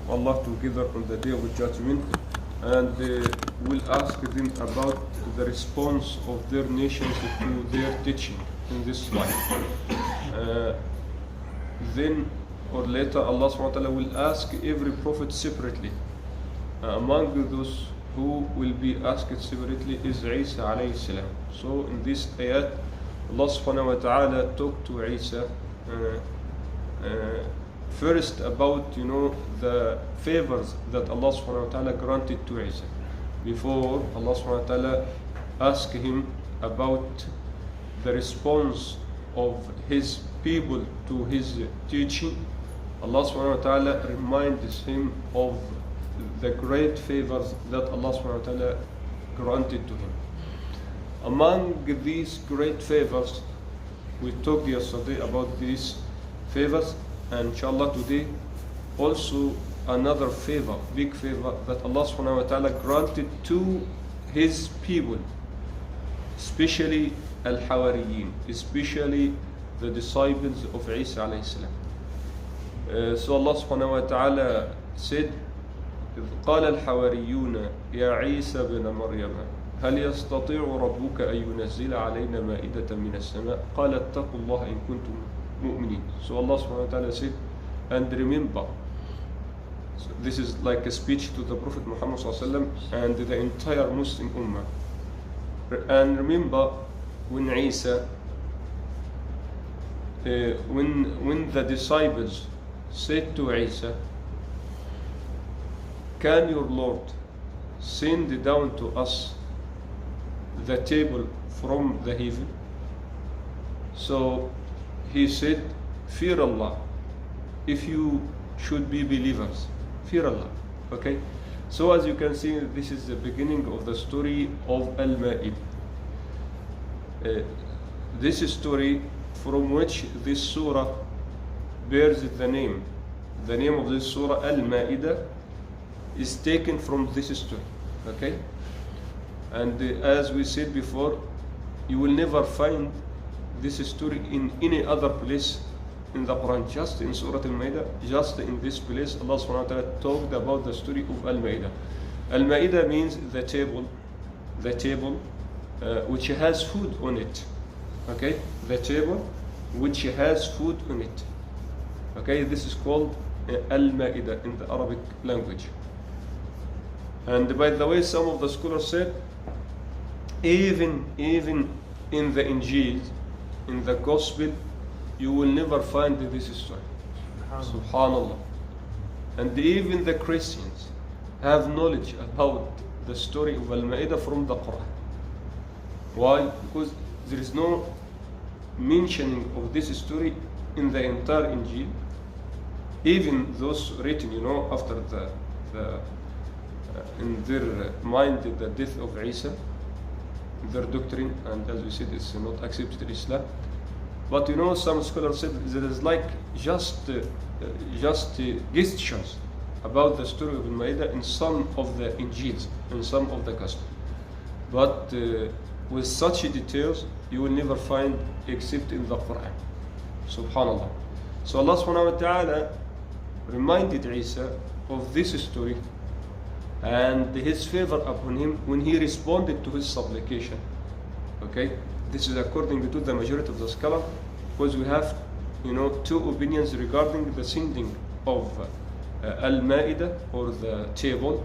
Allah together on the day of judgment, and will ask them about the response of their nations to their teaching in this life. Then or later Allah subhanahu wa ta'ala will ask every prophet separately. Among those who will be asked separately is Isa alayhi salam. So in this ayat, Allah subhanahu wa ta'ala talked to Isa first about the favors that Allah subhanahu wa ta'ala granted to Isa. Before Allah subhanahu wa ta'ala asked him about the response of his people to his teaching, Allah subhanahu wa ta'ala reminds him of the great favors that Allah subhanahu wa ta'ala granted to him. Among these great favors, we talked yesterday about these favors, and inshallah today also another favor, big favor that Allah subhanahu wa ta'ala granted to his people, especially al-Hawariyin, especially the disciples of Isa alayhi salam. So Allah subhanahu wa ta'ala said, إذ قال الحواريون يا عيسى بن مريم هل يستطيع ربك أن ينزل علينا مائدة من السماء قال اتقوا الله إن كنتم مؤمنين. So Allah subhanahu wa ta'ala said, and remember, so this is like a speech to the Prophet Muhammad and the entire Muslim Ummah. And remember when Isa, when the disciples said to Isa, can your Lord send down to us the table from the heaven? So he said, fear Allah. If you should be believers, fear Allah. Okay? So as you can see, this is the beginning of the story of Al-Ma'idah. This story from which this surah bears the name. The name of this surah, Al-Ma'idah, is taken from this story. Okay? And as we said before, you will never find this story in any other place in the Quran, just in Surat Al-Ma'idah, just in this place Allah subhanahu wa ta'ala talked about the story of Al-Ma'idah. Al-Ma'idah means the table which has food on it. Okay? The table which has food on it. Okay? This is called Al-Ma'idah in the Arabic language. And by the way, some of the scholars said, even in the Injil, in the Gospel, you will never find this story. Subhanallah. And even the Christians have knowledge about the story of Al-Ma'idah from the Quran. Why? Because there is no mentioning of this story in the entire Injil. Even those written, after the in their mind the death of Isa, their doctrine, and as we said, it's not accepted in Islam. But some scholars said there is like just gestures about the story of Al-Ma'idah in some of the Injils, in some of the Gospels. But with such details, you will never find except in the Quran. Subhanallah. So Allah subhanahu wa ta'ala reminded Isa of this story and his favor upon him when he responded to his supplication. Okay, this is according to the majority of the scholars, because we have two opinions regarding the sending of Al-Ma'idah or the table.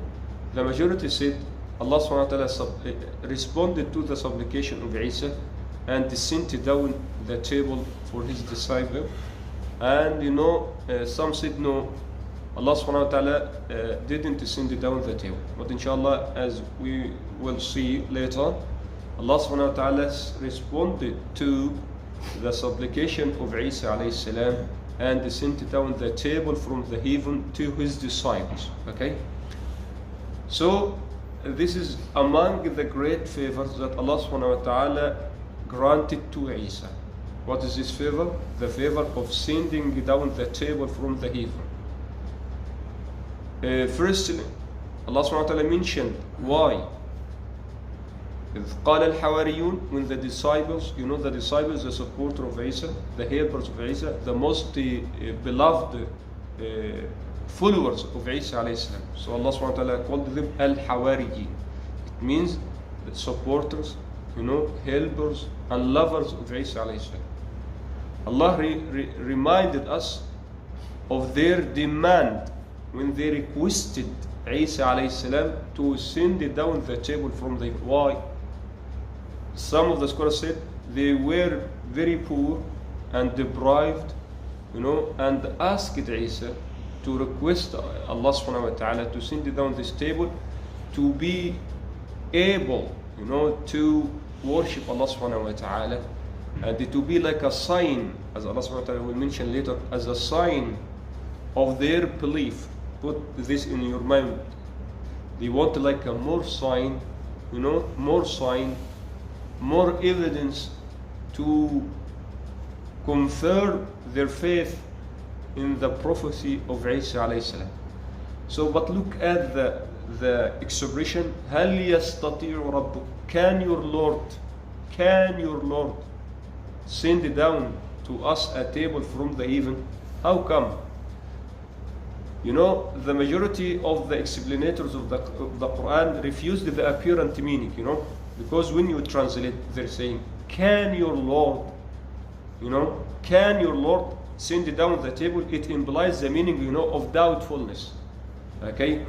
The majority said Allah subhanahu wa ta'ala responded to the supplication of Isa and sent down the table for his disciple. And some said no, Allah subhanahu wa ta'ala didn't send down the table. But inshallah, as we will see later, Allah subhanahu wa ta'ala responded to the supplication of Isa alayhi salam and sent down the table from the heaven to his disciples. Okay? So this is among the great favors that Allah subhanahu wa ta'ala granted to Isa. What is this favor? The favor of sending down the table from the heaven. Firstly, Allah subhanahu wa ta'ala mentioned why. إذ قال الحواريون, when the disciples, the disciples, the supporter of Isa, the helpers of Isa, the most beloved followers of Isa alayhi salam. So Allah subhanahu wa ta'ala called them Al-Hawariyin. It means the supporters, helpers and lovers of Isa alayhi salam. Allah reminded us of their demand when they requested Isa alayhi salam to send down the table from the heaven. Why? Some of the scholars said they were very poor and deprived, and asked Isa to request Allah subhanahu wa ta'ala to send down this table to be able, to worship Allah subhanahu wa ta'ala, and to be like a sign, as Allah subhanahu wa ta'ala will mention later, as a sign of their belief. Put this in your mind. They want like a more sign, more evidence to confirm their faith in the prophecy of Isa alayhi salam. So, but look at the expression, هل يستطيع ربك? Can your Lord send down to us a table from the heaven? How come? The majority of the explanators of the Quran refused the apparent meaning, because when you translate, they're saying, can your Lord send down the table? It implies the meaning, of doubtfulness. Okay?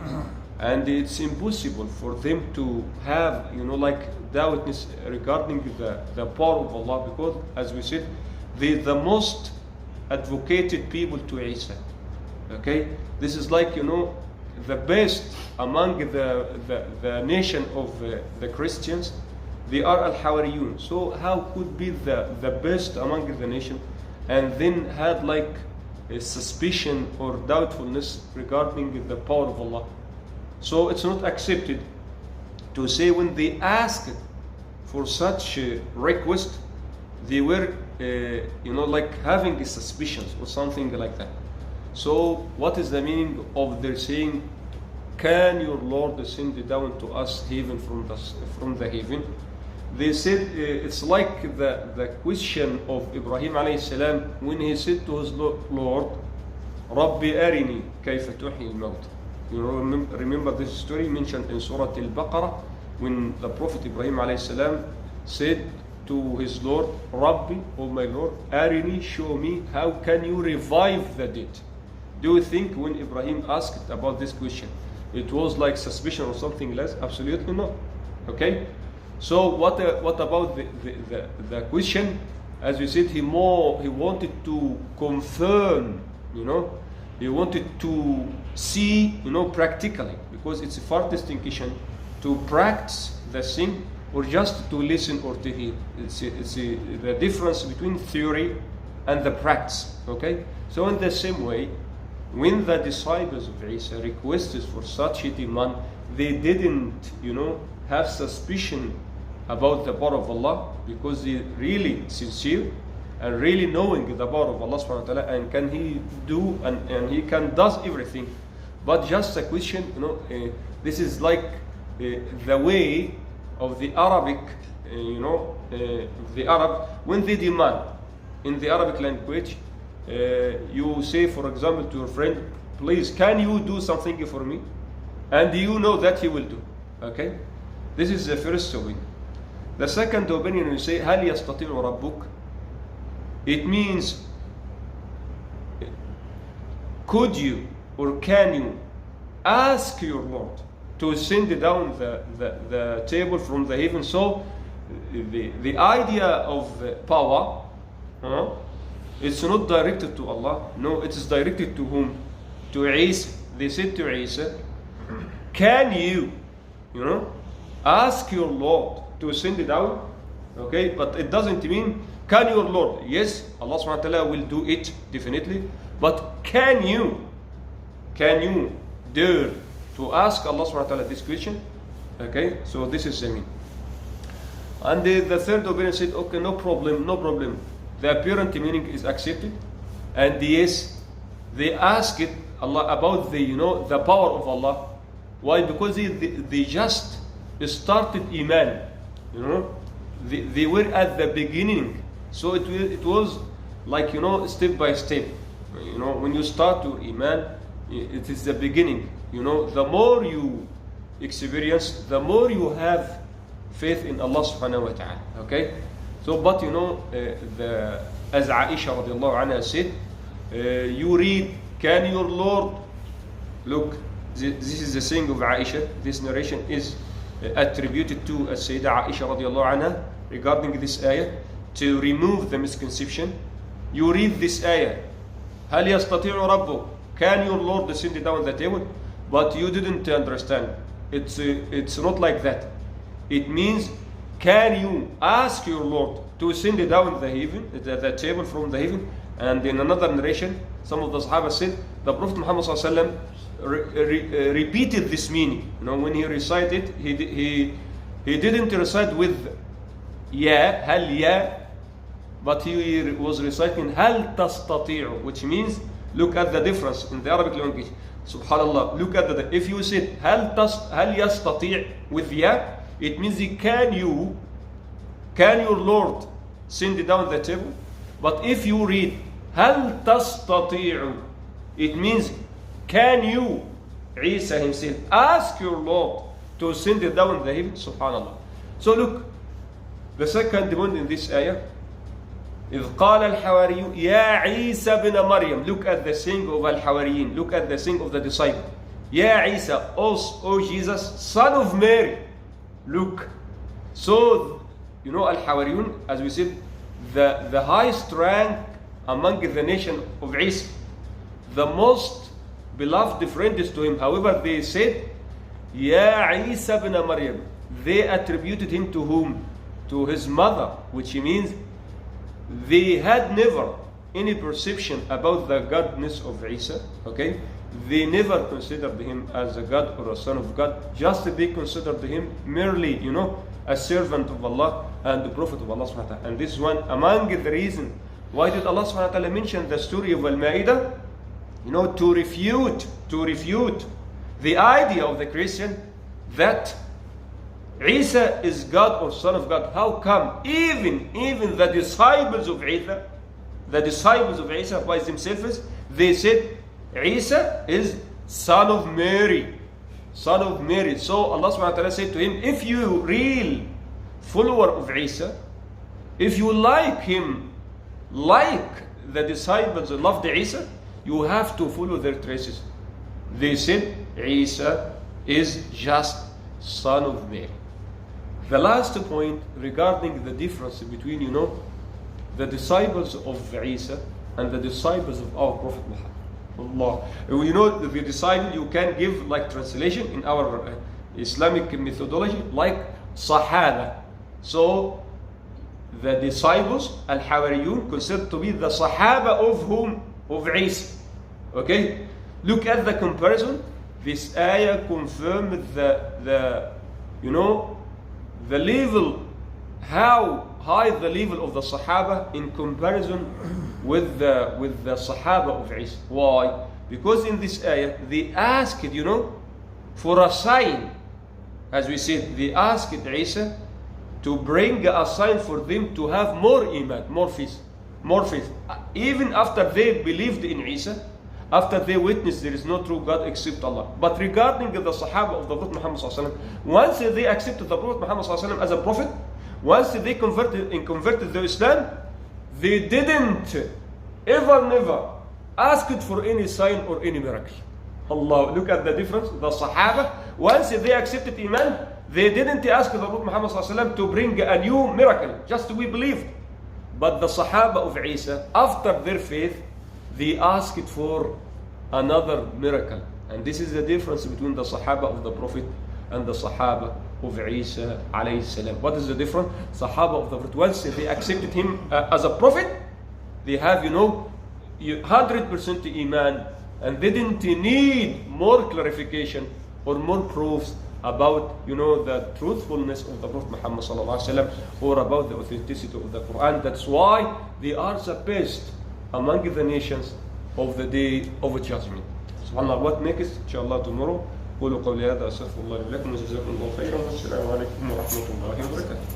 And it's impossible for them to have, like doubtness regarding the power of Allah, because, as we said, they're the most advocated people to Isa. Okay? This is like, the best among the nation of the Christians. They are Al-Hawariyun. So how could be the best among the nation and then had like a suspicion or doubtfulness regarding the power of Allah? So it's not accepted to say when they asked for such a request, they were, like having suspicions or something like that. So what is the meaning of their saying, can your Lord send down to us heaven from the heaven? They said it's like the question of Ibrahim alayhi salam when he said to his Lord, Rabbi arini kayfa tuhyi al-mawt. Remember this story mentioned in Surat Al-Baqarah when the Prophet Ibrahim alayhi salam said to his Lord, Rabbi, oh my Lord, arini, show me how can you revive the dead. Do you think when Ibrahim asked about this question, it was like suspicion or something less? Absolutely not. Okay? So what about the question? As we said, he wanted to confirm, he wanted to see, practically, because it's a far distinction to practice the thing or just to listen or to hear. It's the difference between theory and the practice. Okay? So in the same way, when the disciples of Isa requested for such a demand, they didn't, have suspicion about the power of Allah, because they really sincere and really knowing the power of Allah subhanahu wa ta'ala, and can He do and He does everything. But just a question, this is like the way of the Arabic, the Arab, when they demand in the Arabic language, you say, for example, to your friend, please, can you do something for me? And you know that he will do. Okay? This is the first opinion. The second opinion, you say, هل يستطيع ربك? It means, could you or can you ask your Lord to send down the table from the heaven? So the idea of power, it's not directed to Allah. No, it is directed to whom? To Isa. They said to Isa, can you, ask your Lord to send it down? Okay, but it doesn't mean, can your Lord? Yes, Allah subhanahu wa ta'ala will do it, definitely. But can you dare to ask Allah subhanahu wa ta'ala this question? Okay, so this is the mean. And the third opinion said, okay, no problem. The apparent meaning is accepted. And yes, they asked Allah about the power of Allah. Why? Because they just started Iman. They were at the beginning. So it was like, step by step. When you start your Iman, It is the beginning. You know, the more you experience, the more you have faith in Allah subhanahu wa ta'ala. Okay? So, but you know, as Aisha radiallahu anha said, you read, can your Lord, look, this is the saying of Aisha, this narration is attributed to Sayyida Aisha radiallahu anha regarding this ayah, to remove the misconception. You read this ayah, هل يستطيع ربه, can your Lord descend down the table? But you didn't understand. It's not like that. It means, can you ask your Lord to send down the table from the heaven? And in another narration, some of the Sahaba said, the Prophet Muhammad sallallahu alaihi wasallam repeated this meaning. You know, when he recited, he didn't recite with ya, hal ya, but he was reciting hal tastati'u, which means, look at the difference in the Arabic language. Subhanallah, look at the, if you said hal yastati' with ya, it means can your Lord send down the table? But if you read hal tastati'u, it means, can you, Isa himself, ask your Lord to send down the heaven? Subhanallah. So look, the second point in this ayah, إذ قال الحواري يا عيسى بن مريم. Look at the saying of al-Hawariyin. Look at the saying of the disciple. يا عيسى, O Jesus, son of Mary. Look. So, you know, al-Hawariyun, as we said, the highest rank among the nation of Isa. The most beloved friend is to him. However, they said, يا عيسى بن مريم. They attributed him to whom? To his mother, which means they had never any perception about the godness of Isa. Okay, they never considered him as a god or a son of God. Just they considered him merely, you know, a servant of Allah and the prophet of Allah subhanahu wa ta'ala. And this is one among the reasons why did Allah subhanahu wa ta'ala mention the story of Al-Ma'idah? You know, to refute the idea of the Christian that Isa is God or son of God. How come even the disciples of Isa by themselves, they said Isa is son of Mary. So Allah subhanahu wa ta'ala said to him, if you real follower of Isa, if you like him like the disciples loved Isa, you have to follow their traces. They said Isa is just son of Mary. The last point regarding the difference between, you know, the disciples of Isa and the disciples of our Prophet Muhammad. Allah. You know, the disciple, you can give like translation in our Islamic methodology like Sahaba. So the disciples, Al-Hawariyun, considered to be the Sahaba of whom? Of Isa. Okay? Look at the comparison. This ayah confirmed the you know, the level, how high the level of the Sahaba in comparison with the Sahaba of Isa. Why? Because in this ayah, they asked, you know, for a sign. As we said, they asked Isa to bring a sign for them to have more iman, more faith. Even after they believed in Isa, after they witnessed there is no true God except Allah. But regarding the Sahaba of the Prophet Muhammad sallallahu alaihi wasallam, once they accepted the Prophet Muhammad sallallahu alaihi wasallam as a prophet, once they converted their Islam, they didn't never asked for any sign or any miracle. Allah, look at the difference. The Sahaba, once they accepted Iman, they didn't ask the Prophet Muhammad sallallahu alaihi wasallam to bring a new miracle, just we believed. But the Sahaba of Isa, after their faith, they asked for another miracle. And this is the difference between the Sahaba of the Prophet and the Sahaba of Isa alayhi salam. What is the difference? Sahaba of the Prophet, once they accepted him as a prophet, they have, you know, 100% Iman, and they didn't need more clarification or more proofs about, you know, the truthfulness of the Prophet Muhammad sallallahu alaihi wasallam or about the authenticity of the Quran. That's why they are the best among the nations of the day of judgment. SubhanAllah. What next? Inshallah tomorrow. قولوا قولي هذا أستغفر الله لي ولكم وجزاكم الله خيرا والسلام عليكم ورحمة الله وبركاته.